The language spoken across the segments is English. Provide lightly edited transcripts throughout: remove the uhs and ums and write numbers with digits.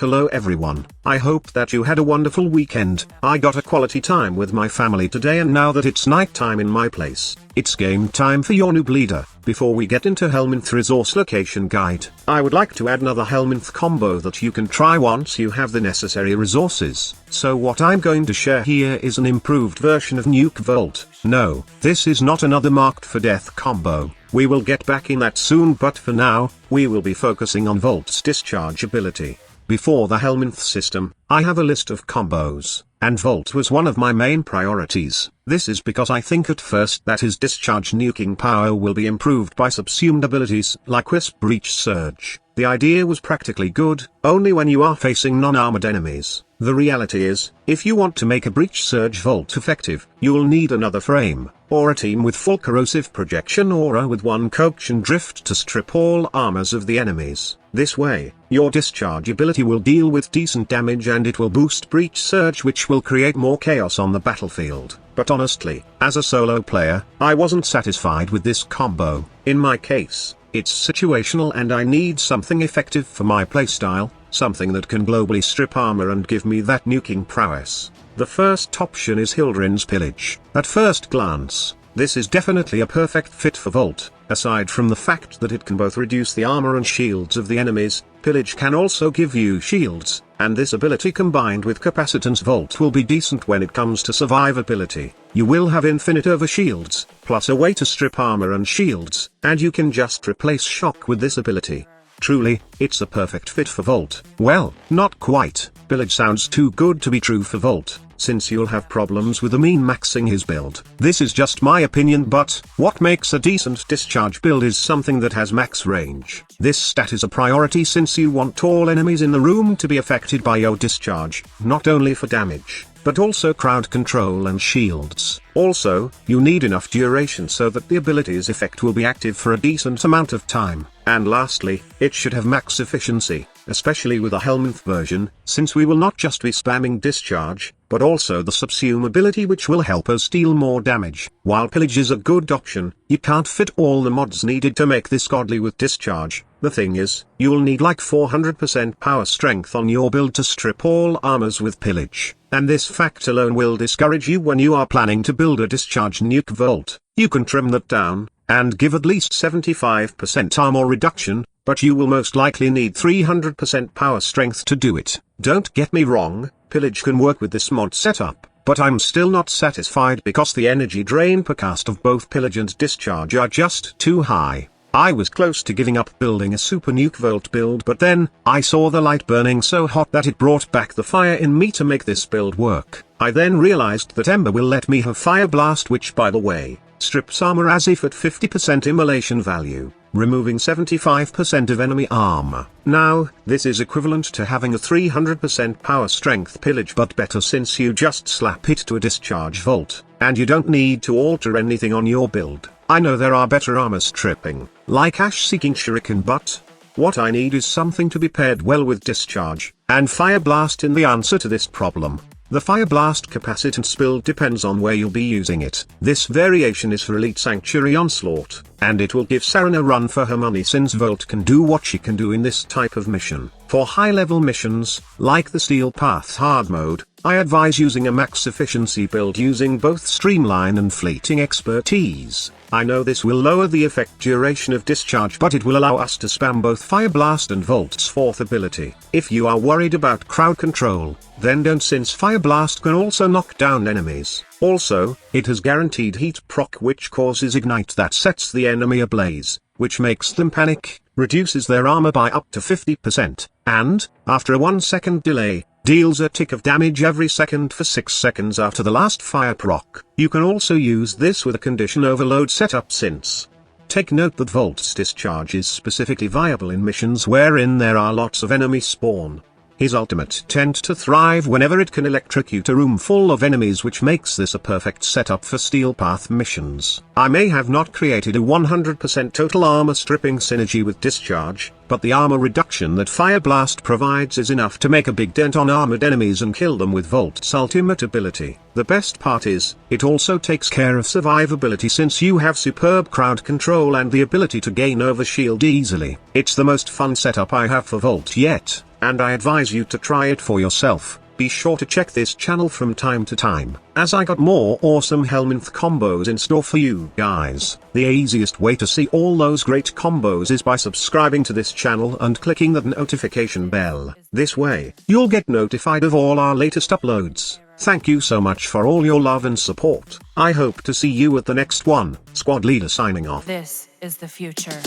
Hello everyone, I hope that you had a wonderful weekend. I got a quality time with my family today, and now that it's night time in my place, it's game time for your noob leader. Before we get into Helminth resource location guide, I would like to add another Helminth combo that you can try once you have the necessary resources. So what I'm going to share here is an improved version of Nuke Vault. No, this is not another marked for death combo. We will get back in that soon, but for now, we will be focusing on Vault's discharge ability. Before the Helminth system, I have a list of combos, and Vault was one of my main priorities. This is because I think at first that his discharge nuking power will be improved by subsumed abilities like Wisp Breach Surge. The idea was practically good, only when you are facing non-armored enemies. The reality is, if you want to make a Breach Surge Vault effective, you'll need another frame, or a team with full corrosive projection aura with one coach and drift to strip all armors of the enemies. This way, your discharge ability will deal with decent damage and it will boost Breach Surge, which will create more chaos on the battlefield. But honestly, as a solo player, I wasn't satisfied with this combo. In my case, it's situational and I need something effective for my playstyle, something that can globally strip armor and give me that nuking prowess. The first option is Hildrin's Pillage. At first glance, this is definitely a perfect fit for Vault. Aside from the fact that it can both reduce the armor and shields of the enemies, Pillage can also give you shields, and this ability combined with Capacitance Vault will be decent when it comes to survivability. You will have infinite overshields, plus a way to strip armor and shields, and you can just replace shock with this ability. Truly, it's a perfect fit for Vault. Well, not quite. Pillage sounds too good to be true for Vault, since you'll have problems with the min-maxing his build. This is just my opinion, but what makes a decent discharge build is something that has max range. This stat is a priority since you want all enemies in the room to be affected by your discharge, not only for damage, but also crowd control and shields. Also, you need enough duration so that the ability's effect will be active for a decent amount of time. And lastly, it should have max efficiency, especially with a Helminth version, since we will not just be spamming discharge, but also the subsume ability, which will help us deal more damage. While Pillage is a good option, you can't fit all the mods needed to make this godly with discharge. The thing is, you'll need like 400% power strength on your build to strip all armors with Pillage, and this fact alone will discourage you when you are planning to build a discharge nuke vault. You can trim that down, and give at least 75% armor reduction, but you will most likely need 300% power strength to do it. Don't get me wrong, Pillage can work with this mod setup, but I'm still not satisfied because the energy drain per cast of both Pillage and Discharge are just too high. I was close to giving up building a super nuke vault build, but then, I saw the light burning so hot that it brought back the fire in me to make this build work. I then realized that Ember will let me have Fire Blast, which by the way, strips armor as if at 50% immolation value, removing 75% of enemy armor. Now, this is equivalent to having a 300% power strength Pillage, but better since you just slap it to a discharge vault, and you don't need to alter anything on your build. I know there are better armor stripping, like Ash Seeking Shuriken, but what I need is something to be paired well with discharge, and Fire Blast in the answer to this problem. The Fire Blast capacitance build depends on where you'll be using it. This variation is for Elite Sanctuary Onslaught, and it will give Saren a run for her money since Volt can do what she can do in this type of mission. For high-level missions, like the Steel Path hard mode, I advise using a max efficiency build using both Streamline and Fleeting Expertise. I know this will lower the effect duration of discharge, but it will allow us to spam both Fire Blast and Volt's fourth ability. If you are worried about crowd control, then don't, since Fire Blast can also knock down enemies. Also, it has guaranteed heat proc, which causes ignite that sets the enemy ablaze, which makes them panic, reduces their armor by up to 50%, and, after a 1-second delay, deals a tick of damage every second for 6 seconds after the last fire proc. You can also use this with a condition overload setup since. Take note that Volt's discharge is specifically viable in missions wherein there are lots of enemy spawn. His ultimate tends to thrive whenever it can electrocute a room full of enemies, which makes this a perfect setup for Steel Path missions. I may have not created a 100% total armor stripping synergy with discharge, but the armor reduction that Fire Blast provides is enough to make a big dent on armored enemies and kill them with Volt's ultimate ability. The best part is, it also takes care of survivability since you have superb crowd control and the ability to gain overshield easily. It's the most fun setup I have for Volt yet. and I advise you to try it for yourself. Be sure to check this channel from time to time, as I got more awesome Helminth combos in store for you guys. The easiest way to see all those great combos is by subscribing to this channel and clicking that notification bell. This way, you'll get notified of all our latest uploads. Thank you so much for all your love and support. I hope to see you at the next one. Squad Leader signing off. This is the future.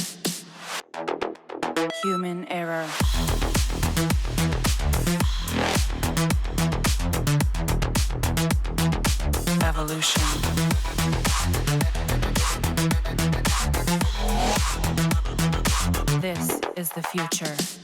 Human error. Evolution. This is the future.